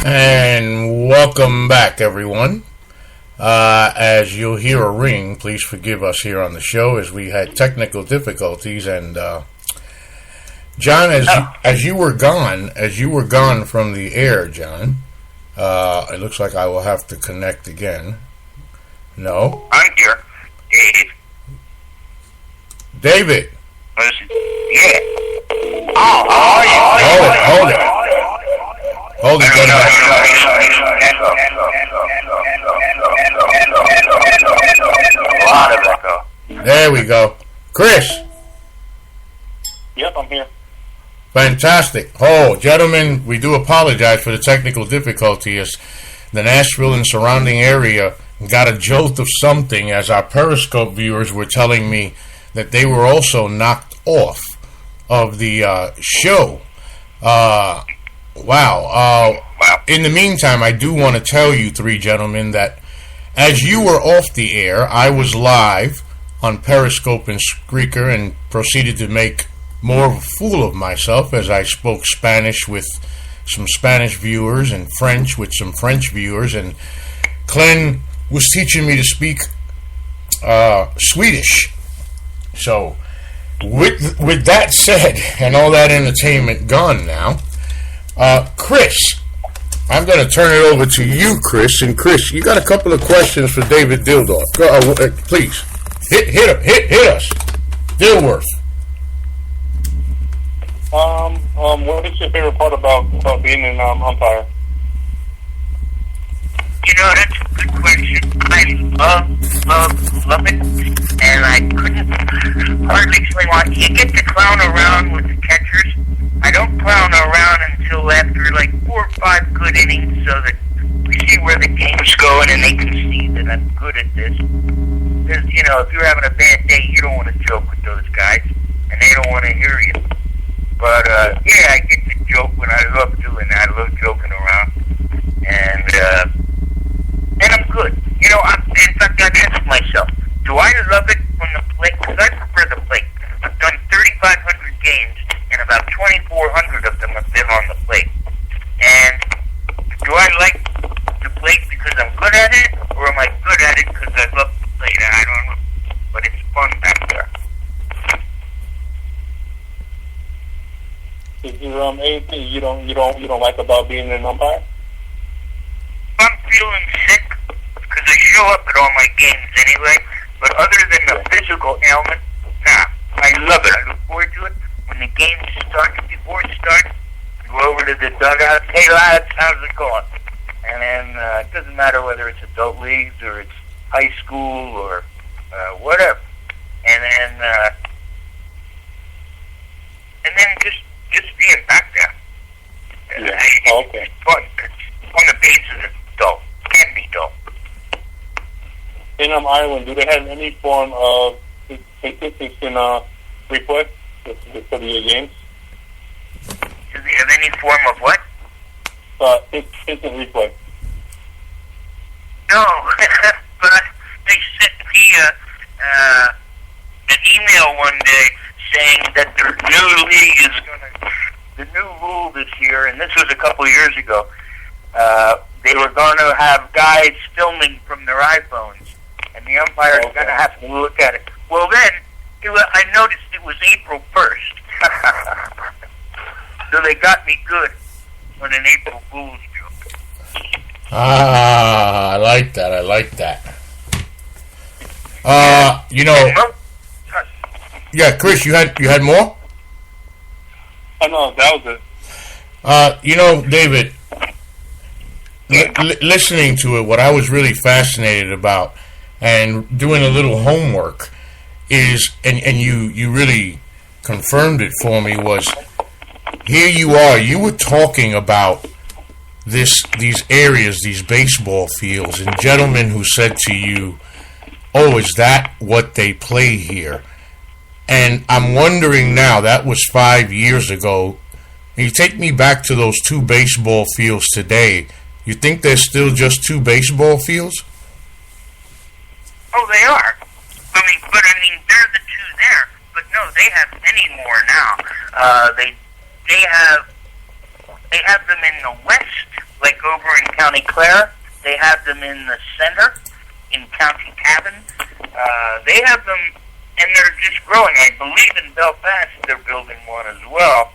And welcome back, everyone. As you'll hear a ring, please forgive us here on the show as we had technical difficulties. And John, as you were gone from the air, John, it looks like I will have to connect again. No, I'm here, Dave. David. Yeah. Hold it. Hold it. A lot of echo. There we go. Chris. Yep, I'm here. Fantastic. Oh, gentlemen, we do apologize for the technical difficulty as the Nashville and surrounding area got a jolt of something as our Periscope viewers were telling me that they were also knocked off of the show. Wow. In the meantime, I do want to tell you three gentlemen that as you were off the air, I was live on Periscope and Spreaker and proceeded to make more of a fool of myself as I spoke Spanish with some Spanish viewers and French with some French viewers, and Glenn was teaching me to speak Swedish. So, with that said, and all that entertainment gone now, Chris, I'm going to turn it over to you, Chris. And Chris, you got a couple of questions for David Dildorf. Please, hit us, Dilworth. What is your favorite part about being an umpire? You know, that's a good question. I love it, and I couldn't hardly explain why. You get to clown around with the catchers. I don't clown around until after like 4 or 5 good innings, so that we see where the game's going, and they can see that I'm good at this. Because, you know, if you're having a bad day, you don't want to joke with those guys, and they don't want to hear you. But, yeah, I get to joke when I love doing that. I love joking around. And I'm good. You know, in fact, I've asked myself, do I love it from the plate? Because I prefer the plate. I've done 3,500 games, and about 2,400 of them have been on the plate. And do I like the plate because I'm good at it, or am I good at it because I love the plate? I don't know. But it's fun back there. Is there anything you don't like about being an umpire? I'm feeling sick because I show up at all my games anyway. But other than the physical ailment, nah, I love it. I look forward to it. When the game starts, before it starts, I go over to the dugout. Hey lads, how's it going? And then it doesn't matter whether it's adult leagues or it's high school or whatever. And then just being back there. Okay. It's fun. It's on the bases, it's dull. Can be dull. In Ireland, do they have any form of statistics in replay for the games? Do they have any form of what? Instant replay. No, but they sent me an email one day saying that their new league is the new rule this year, and this was a couple years ago, they were going to have guys filming from their iPhones, and the umpire is going to have to look at it. Well, then, I noticed it was April 1st. So they got me good on an April Fool's joke. I like that. Yeah, Chris, you had more? Oh, no, that was it. David, listening to it, what I was really fascinated about and doing a little homework is, and you really confirmed it for me, was here you were talking about these areas, these baseball fields, and gentlemen who said to you, oh, is that what they play here? And I'm wondering now, that was 5 years ago. You take me back to those 2 baseball fields today. You think there's still just 2 baseball fields? Oh, they are. They're the 2 there. But no, they have many more now. They have them in the west like over in County Clare. They have them in the center, in County Cavan. They have them, and they're just growing. I believe in Belfast they're building one as well.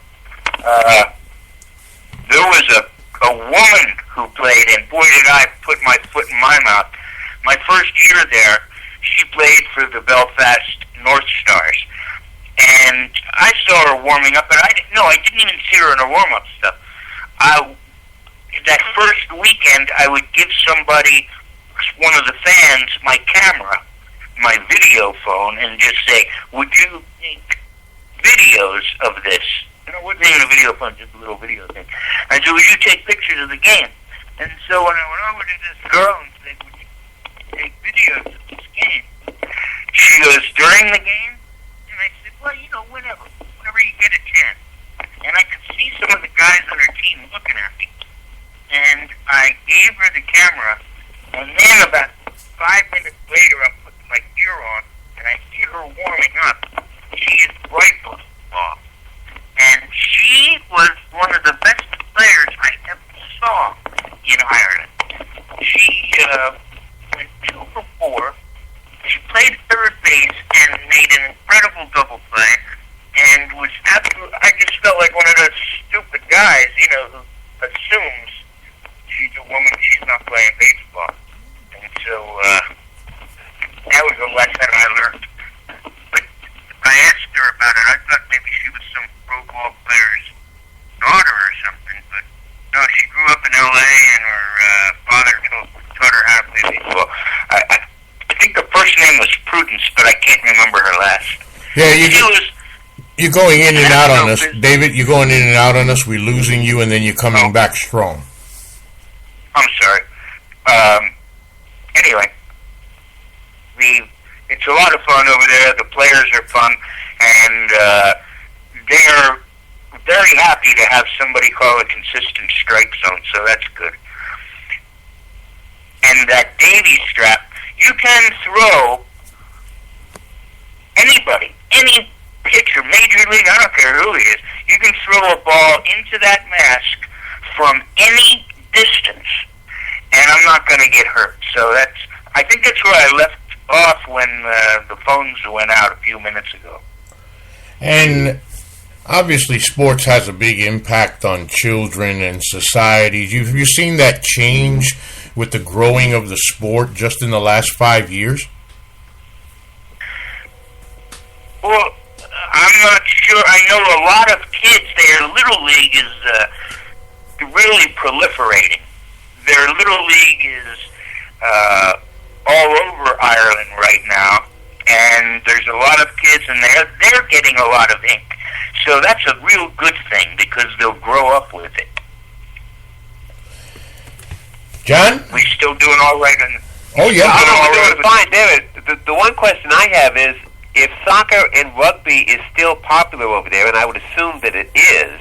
There was a woman who played, and boy did I put my foot in my mouth. My first year there, she played for the Belfast North Stars. And I saw her warming up, but I didn't even see her in her warm-up stuff. That first weekend, I would give somebody, one of the fans, my camera, my video phone, and just say, would you make videos of this? And it wasn't even a video phone, just a little video thing. I said, would you take pictures of the game? And so when I went over to this girl and said, would you take videos of this game? She goes, during the game? And I said, well, whenever you get a chance. And I could see some of the guys on her team looking at me. And I gave her the camera, and then about 5 minutes later, I'm putting my gear on, and I see her warming up. She is rifle off. And she was one of the best players I ever saw in Ireland. She went 2 for 4. She played third base and made an incredible double play, and was absolutely. I just felt like one of those stupid guys, who assumes she's a woman, she's not playing baseball. And so that was a lesson I learned. But I asked her about it. I thought maybe she was some pro ball player's daughter or something, but no, she grew up in L.A. and her father taught her how to play baseball. I think the first name was Prudence, but I can't remember her last. Yeah, you're going in and out on us, David. You're going in and out on us. We're losing you, and then you're coming back strong. I'm sorry. Anyway, it's a lot of fun over there. The players are fun, and they're very happy to have somebody call a consistent strike zone, so that's good. And that Davy strap, you can throw anybody, any pitcher, Major League, I don't care who he is, you can throw a ball into that mask from any distance, and I'm not going to get hurt. So I think that's where I left off when the phones went out a few minutes ago. And obviously sports has a big impact on children and societies. Have you seen that change with the growing of the sport just in the last 5 years? Well, I'm not sure. I know a lot of kids, their Little League is really proliferating. Their Little League is all over Ireland right now, and there's a lot of kids, and they're getting a lot of ink. So that's a real good thing because they'll grow up with it. John? We still doing all right? Oh, yeah. I'm doing fine, David. The one question I have is, if soccer and rugby is still popular over there, and I would assume that it is,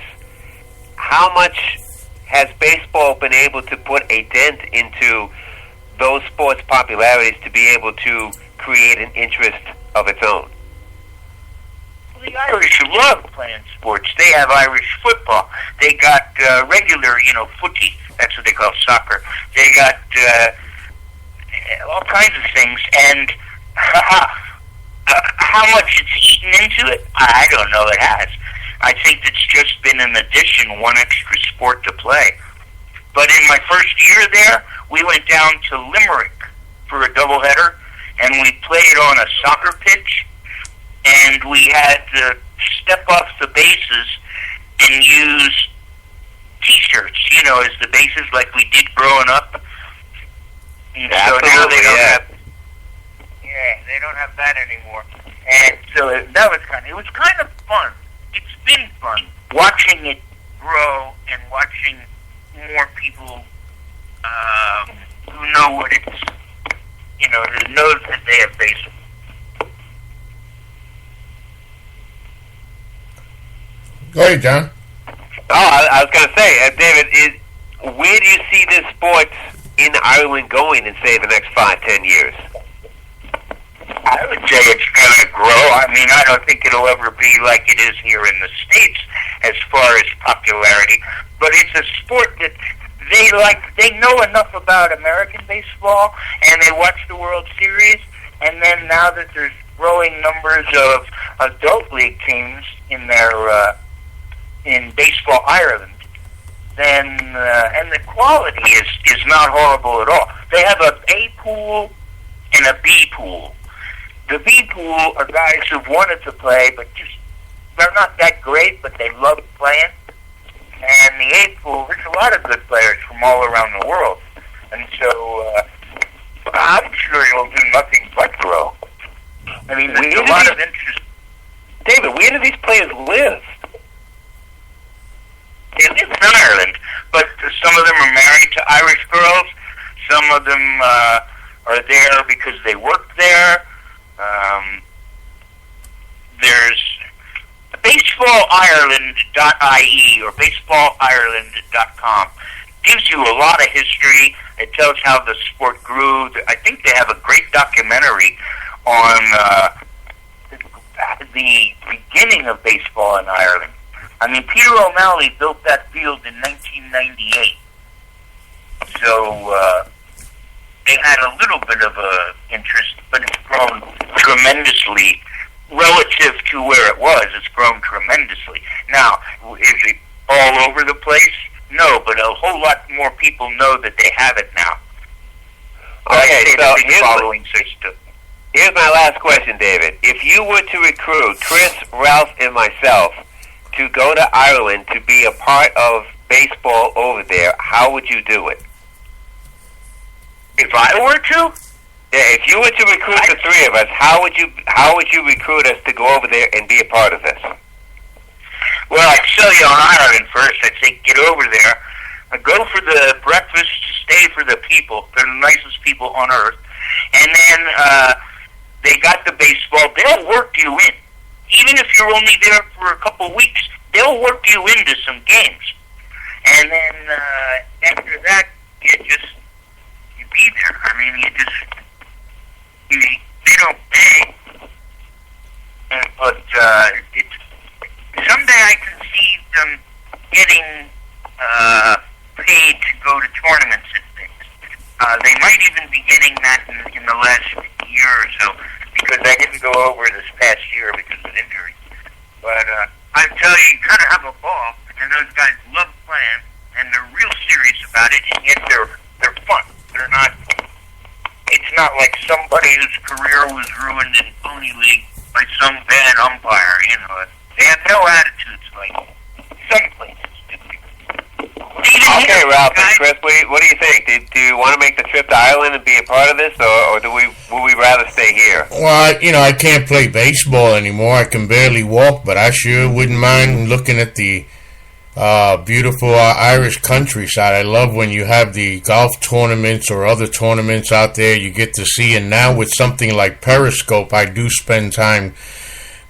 how much has baseball been able to put a dent into those sports' popularities to be able to create an interest of its own? Well, the Irish love playing sports. They have Irish football. They got regular, footy. That's what they call soccer. They got all kinds of things, and how much it's eaten into it, I don't know. It has. I think it's just been an addition, one extra sport to play. But in my first year there, we went down to Limerick for a doubleheader, and we played on a soccer pitch, and we had to step off the bases and use T-shirts, as the bases like we did growing up. And so now they don't have. Yeah, they don't have that anymore. And so that was it was kind of fun. It's been fun watching it grow and watching more people who know what it's, who knows that they have baseball. Go ahead, John. Oh, I was going to say, David, where do you see this sport in Ireland going in, say, the next 5-10 years? I would say it's going to grow. I mean, I don't think it'll ever be like it is here in the States as far as popularity, but it's a sport that they know enough about American baseball, and they watch the World Series, and then now that there's growing numbers of adult league teams in their in Baseball Ireland, then and the quality is not horrible at all. They have a A pool and a B pool. The B pool are guys who've wanted to play, but just they're not that great, but they love playing. And the A pool, there's a lot of good players from all around the world, and so I'm sure you'll do nothing but grow. I mean, there's a lot of interest. David, where do these players live? They live in Ireland, but some of them are married to Irish girls. Some of them are there because they work there. There's baseballireland.ie or baseballireland.com. Gives you a lot of history. It tells how the sport grew. I think they have a great documentary on the beginning of baseball in Ireland. I mean, Peter O'Malley built that field in 1998. So they had a little bit of a interest, but it's grown tremendously relative to where it was. It's grown tremendously. Now, is it all over the place? No, but a whole lot more people know that they have it now. Okay, so here's my last question, David. If you were to recruit Chris, Ralph, and myself to go to Ireland to be a part of baseball over there, how would you do it? If I were to? Yeah, if you were to recruit the three of us, how would you recruit us to go over there and be a part of this? Well, I'd sell you on Ireland first. I'd say get over there. I'd go for the breakfast, stay for the people. They're the nicest people on earth. And then they got the baseball. They'll work you in. Even if you're only there for a couple weeks, they'll work you into some games. And then after that, you be there. I mean, they don't pay. But someday I can see them getting paid to go to tournaments and things. They might even be getting that in the last year or so, because I didn't go over this past year because of injury. But I tell you gotta have a ball, and those guys love playing, and they're real serious about it, and yet they're fun. They're not. It's not like somebody whose career was ruined in Pony League by some bad umpire. You know, they have no attitudes like some places do. Okay, Ralph and Chris, what do you think? Do you want to make the trip to Ireland and be a part of this, or would we rather stay here? Well, I can't play baseball anymore. I can barely walk, but I sure wouldn't mind looking at the beautiful Irish countryside. I love when you have the golf tournaments or other tournaments out there you get to see. And now with something like Periscope, I do spend time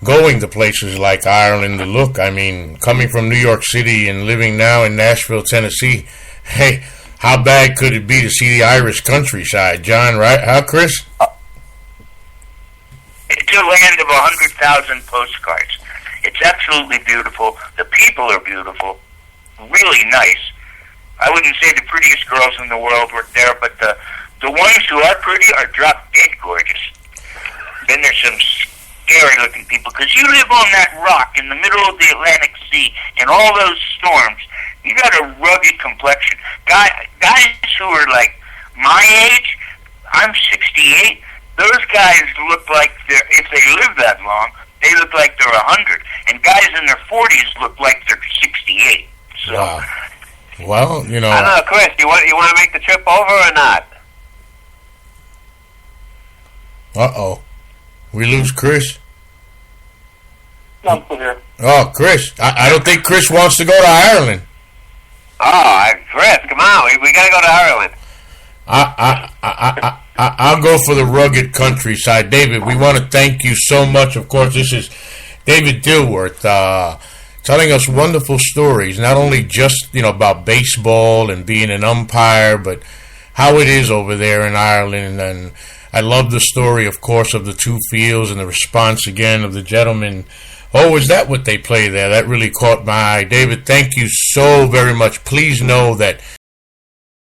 going to places like Ireland to look. I mean, coming from New York City and living now in Nashville, Tennessee, hey, how bad could it be to see the Irish countryside, John, right? How, Chris? It's a land of 100,000 postcards. It's absolutely beautiful. The people are beautiful, really nice. I wouldn't say the prettiest girls in the world were there, but the ones who are pretty are drop dead gorgeous. Then there's some scary-looking people, because you live on that rock in the middle of the Atlantic Sea, and all those storms. You got a rugged complexion. Guys who are like my age, I'm 68. Those guys look like if they live that long, they look like they're 100, and guys in their 40s look like they're 68. So, wow. Well, I don't know, Chris. You want to make the trip over or not? Uh-oh, we lose Chris. I'm still here. Oh, Chris, I don't think Chris wants to go to Ireland. Oh, Chris, come on, we got to go to Ireland. I'll go for the rugged countryside. David, we want to thank you so much. Of course, this is David Dilworth telling us wonderful stories, not only just about baseball and being an umpire, but how it is over there in Ireland. And I love the story, of course, of the two fields and the response again of the gentleman. Oh, is that what they play there? That really caught my eye. David, thank you so very much. Please know that